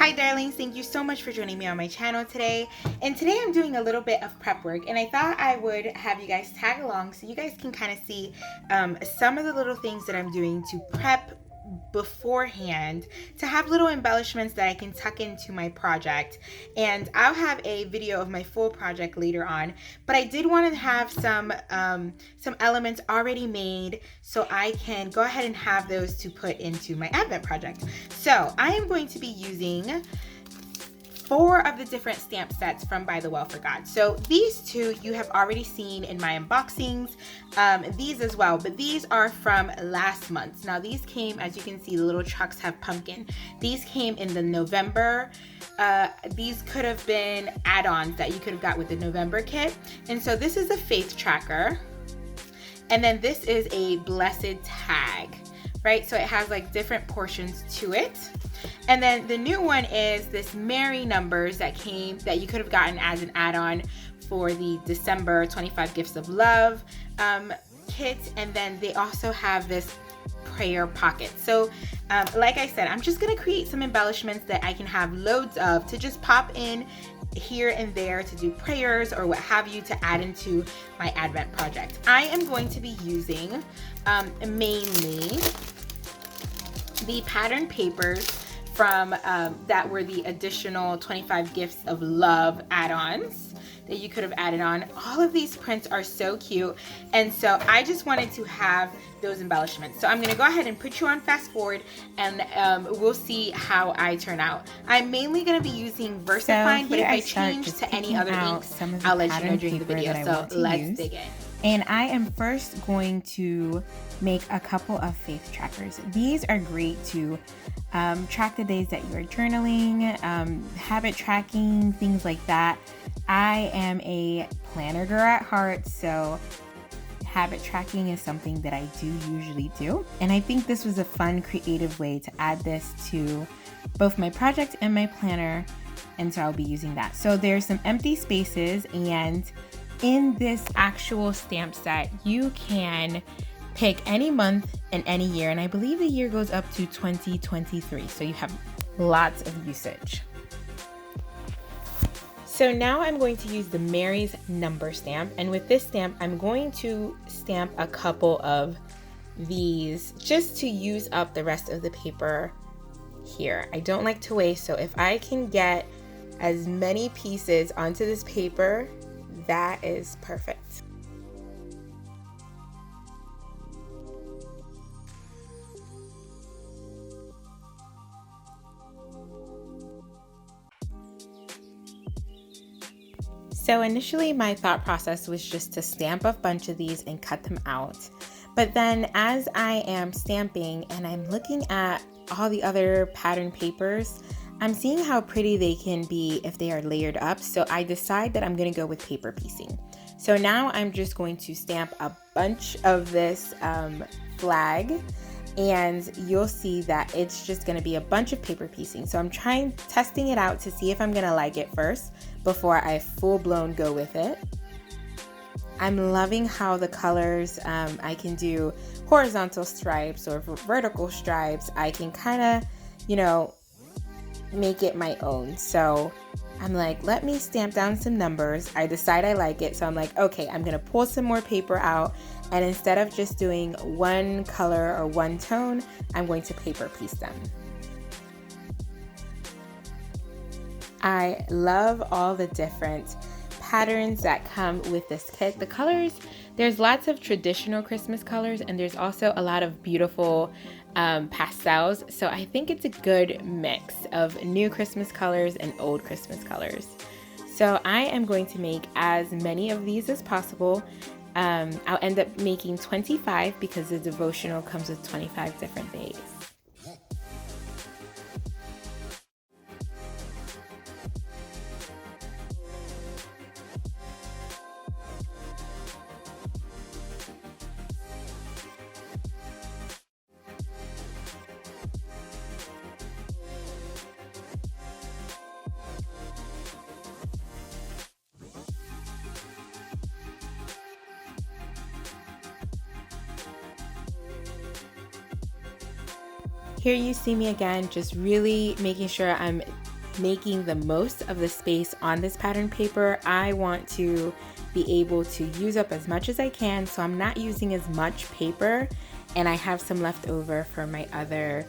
Hi darlings, thank you so much for joining me on my channel today. And today I'm doing a little bit of prep work, and I thought I would have you guys tag along so you guys can kind of see some of the little things that I'm doing to prep beforehand to have little embellishments that I can tuck into my project. And I'll have a video of my full project later on, but I did want to have some elements already made so I can go ahead and have those to put into my Advent project. So I am going to be using 4 of the different stamp sets from ByTheWell4God. So these 2 you have already seen in my unboxings, these as well, but these are from last month. Now these came, as you can see, the little trucks have pumpkin. These came in the November. These could have been add-ons that you could have got with the November kit. And so this is a faith tracker. And then this is a blessed tag, right? So it has like different portions to it. And then the new one is this Mary numbers that you could have gotten as an add-on for the December 25 Gifts of Love kit. And then they also have this prayer pocket. So like I said, I'm just gonna create some embellishments that I can have loads of to just pop in here and there to do prayers or what have you to add into my Advent project. I am going to be using mainly the pattern papers from that were the additional 25 Gifts of Love add-ons that you could have added on. All of these prints are so cute, and so I just wanted to have those embellishments. So I'm gonna go ahead and put you on fast forward, and we'll see how I turn out. I'm mainly gonna be using VersaFine, but if I change to any other inks, I'll let you know during the video. So let's dig in. And I am first going to make a couple of faith trackers. These are great to track the days that you're journaling, habit tracking, things like that. I am a planner girl at heart, so habit tracking is something that I do usually do. And I think this was a fun, creative way to add this to both my project and my planner. And so I'll be using that. So there's some empty spaces, and in this actual stamp set, you can pick any month and any year, and I believe the year goes up to 2023, so you have lots of usage. So now I'm going to use the Mary's number stamp, and with this stamp, I'm going to stamp a couple of these just to use up the rest of the paper here. I don't like to waste, so if I can get as many pieces onto this paper, that is perfect. So initially my thought process was just to stamp a bunch of these and cut them out. But then as I am stamping and I'm looking at all the other pattern papers, I'm seeing how pretty they can be if they are layered up. So I decide that I'm gonna go with paper piecing. So now I'm just going to stamp a bunch of this flag, and you'll see that it's just gonna be a bunch of paper piecing. So I'm testing it out to see if I'm gonna like it first before I full-blown go with it. I'm loving how the colors, I can do horizontal stripes or vertical stripes. I can kind of, make it my own. So I'm like, let me stamp down some numbers. I decide I like it. So I'm like, okay, I'm gonna pull some more paper out, and instead of just doing one color or one tone, I'm going to paper piece them. I love all the different patterns that come with this kit. The colors, there's lots of traditional Christmas colors, and there's also a lot of beautiful pastels. So I think it's a good mix of new Christmas colors and old Christmas colors. So I am going to make as many of these as possible. I'll end up making 25 because the devotional comes with 25 different days. Here you see me again, just really making sure I'm making the most of the space on this pattern paper. I want to be able to use up as much as I can, so I'm not using as much paper, and I have some left over for my other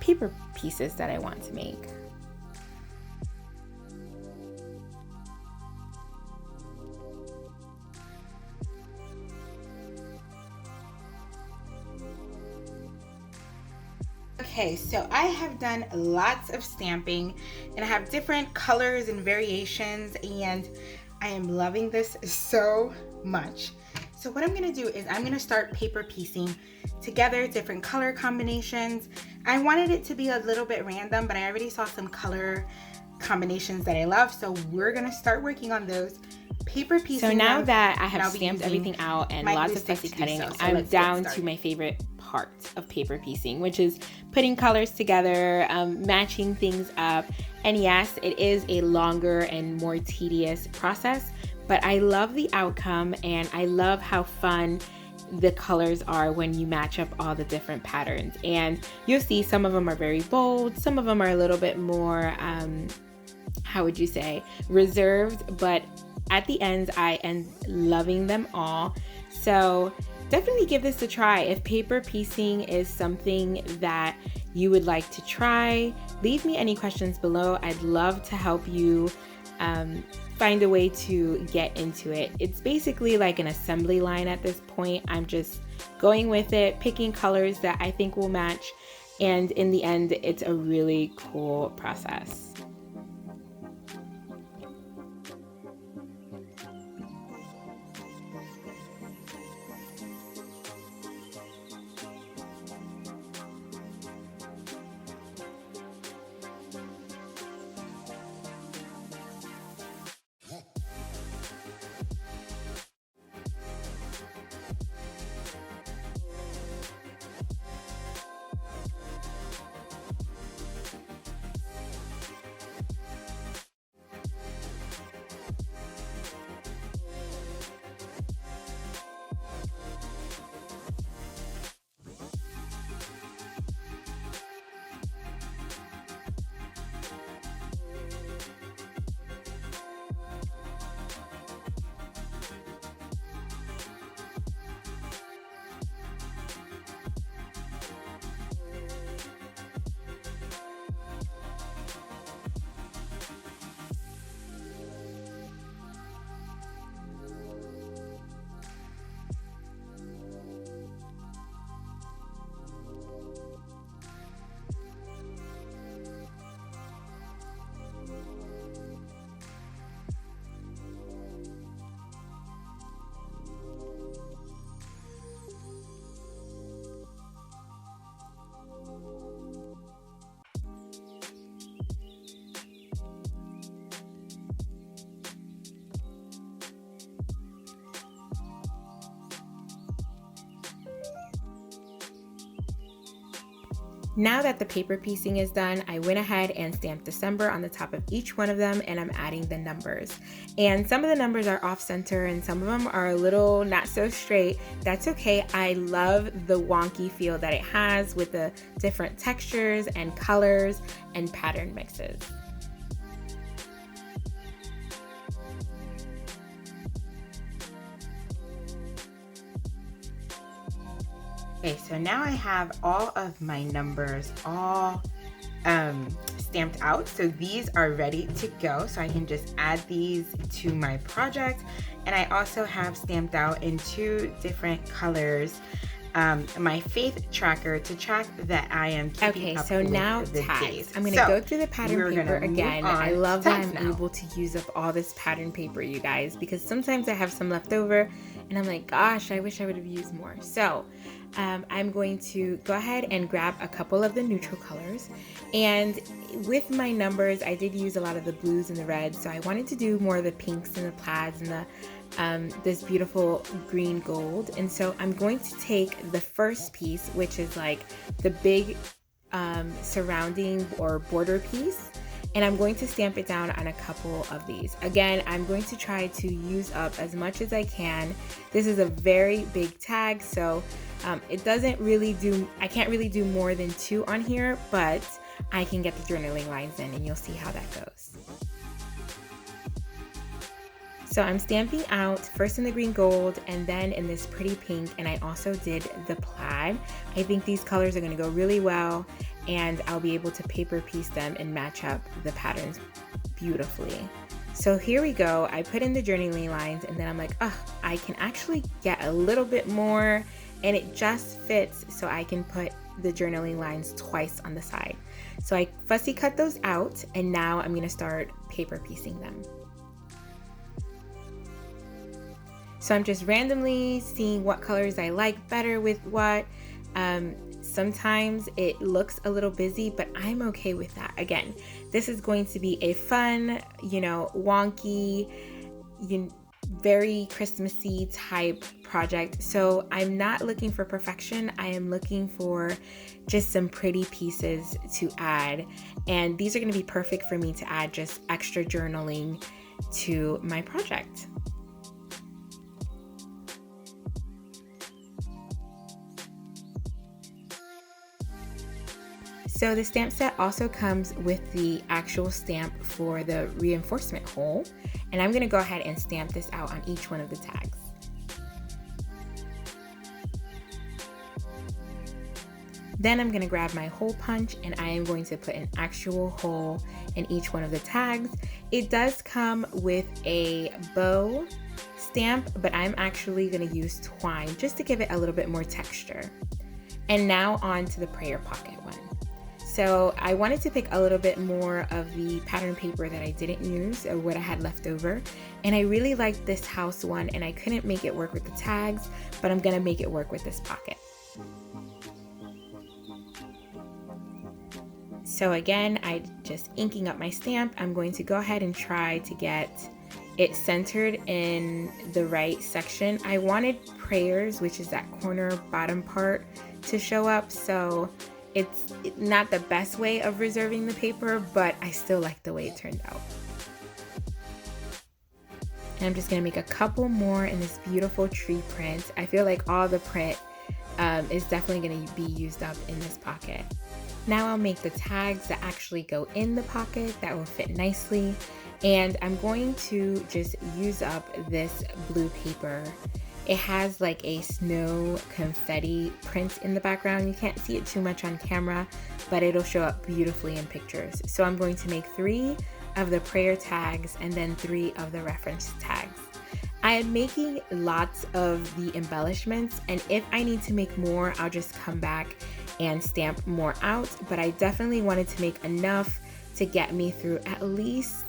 paper pieces that I want to make. Okay, so I have done lots of stamping and I have different colors and variations, and I am loving this so much. So what I'm gonna do is I'm gonna start paper piecing together different color combinations. I wanted it to be a little bit random, but I already saw some color combinations that I love, so we're gonna start working on those. Paper piecing. So now that I have stamped everything out and lots of fussy cutting, I'm down to my favorite part of paper piecing, which is putting colors together, matching things up. And yes, it is a longer and more tedious process, but I love the outcome and I love how fun the colors are when you match up all the different patterns. And you'll see some of them are very bold, some of them are a little bit more, how would you say, reserved, but at the end, I am loving them all. So definitely give this a try. If paper piecing is something that you would like to try, leave me any questions below. I'd love to help you find a way to get into it. It's basically like an assembly line at this point. I'm just going with it, picking colors that I think will match. And in the end, it's a really cool process. Now that the paper piecing is done, I went ahead and stamped December on the top of each one of them, and I'm adding the numbers. And some of the numbers are off center and some of them are a little not so straight. That's okay. I love the wonky feel that it has with the different textures and colors and pattern mixes. Okay, so now I have all of my numbers all stamped out. So these are ready to go. So I can just add these to my project. And I also have stamped out in 2 different colors my faith tracker to track that I am keeping up so with now the tags. days. I'm going to go through the pattern paper again. I love that I'm now able to use up all this pattern paper, you guys, because sometimes I have some left over and I'm like, gosh, I wish I would have used more. So I'm going to go ahead and grab a couple of the neutral colors, and with my numbers I did use a lot of the blues and the reds, so I wanted to do more of the pinks and the plaids and the this beautiful green gold. And so I'm going to take the first piece, which is like the big surrounding or border piece, and I'm going to stamp it down on a couple of these. Again, I'm going to try to use up as much as I can. This is a very big tag, so it doesn't really do, I can't really do more than 2 on here, but I can get the journaling lines in, and you'll see how that goes. So I'm stamping out first in the green gold and then in this pretty pink, and I also did the plaid. I think these colors are going to go really well, and I'll be able to paper piece them and match up the patterns beautifully. So here we go. I put in the journaling lines, and then I'm like, oh, I can actually get a little bit more, and it just fits, so I can put the journaling lines twice on the side. So I fussy cut those out, and now I'm going to start paper piecing them. So I'm just randomly seeing what colors I like better with what. Sometimes it looks a little busy, but I'm okay with that. Again, this is going to be a fun, wonky, very Christmassy type project. So I'm not looking for perfection. I am looking for just some pretty pieces to add. And these are going to be perfect for me to add just extra journaling to my project. So the stamp set also comes with the actual stamp for the reinforcement hole, and I'm going to go ahead and stamp this out on each one of the tags. Then I'm going to grab my hole punch, and I am going to put an actual hole in each one of the tags. It does come with a bow stamp, but I'm actually going to use twine just to give it a little bit more texture. And now on to the prayer pocket one. So I wanted to pick a little bit more of the pattern paper that I didn't use, or what I had left over. And I really liked this house one, and I couldn't make it work with the tags, but I'm gonna make it work with this pocket. So again, I just inking up my stamp. I'm going to go ahead and try to get it centered in the right section. I wanted prayers, which is that corner bottom part, to show up. So it's not the best way of reserving the paper, but I still like the way it turned out. And I'm just gonna make a couple more in this beautiful tree print. I feel like all the print is definitely gonna be used up in this pocket. Now I'll make the tags that actually go in the pocket that will fit nicely. And I'm going to just use up this blue paper. It has like a snow confetti print in the background. You can't see it too much on camera, but it'll show up beautifully in pictures. So I'm going to make 3 of the prayer tags and then 3 of the reference tags. I am making lots of the embellishments, and if I need to make more, I'll just come back and stamp more out, but I definitely wanted to make enough to get me through at least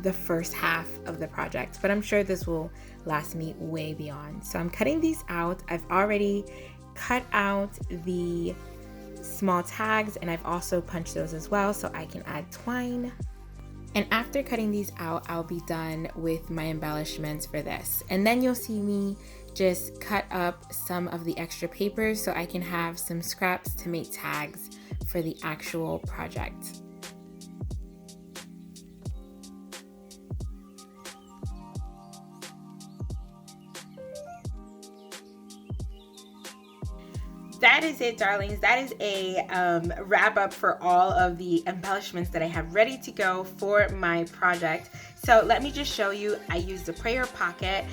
the first half of the project, but I'm sure this will last me way beyond. So I'm cutting these out. I've already cut out the small tags, and I've also punched those as well so I can add twine. And after cutting these out, I'll be done with my embellishments for this. And then you'll see me just cut up some of the extra papers so I can have some scraps to make tags for the actual project. That is it, darlings. That is a wrap up for all of the embellishments that I have ready to go for my project. So let me just show you. I used the prayer pocket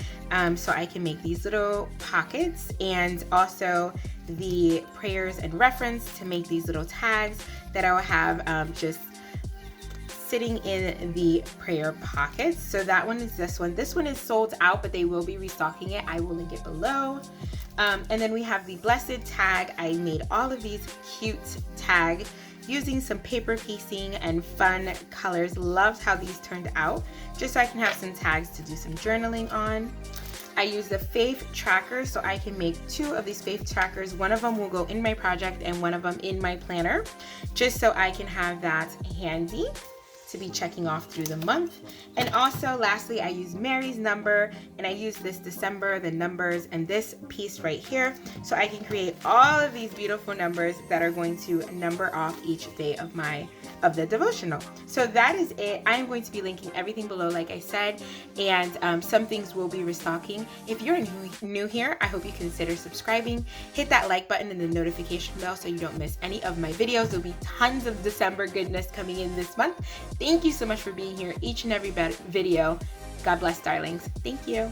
so I can make these little pockets, and also the prayers and reference to make these little tags that I will have just sitting in the prayer pockets. So that one is this one. This one is sold out, but they will be restocking it. I will link it below. And then we have the blessed tag. I made all of these cute tags using some paper piecing and fun colors. Loved how these turned out, just so I can have some tags to do some journaling on. I used the faith tracker, so I can make 2 of these faith trackers. One of them will go in my project and one of them in my planner, just so I can have that handy to be checking off through the month. And also lastly, I use Mary's number, and I use this December, the numbers, and this piece right here, so I can create all of these beautiful numbers that are going to number off each day of the devotional. So that is it. I am going to be linking everything below, like I said, and some things will be restocking. If you're new here, I hope you consider subscribing. Hit that like button and the notification bell so you don't miss any of my videos. There'll be tons of December goodness coming in this month. Thank you so much for being here each and every video. God bless, darlings. Thank you.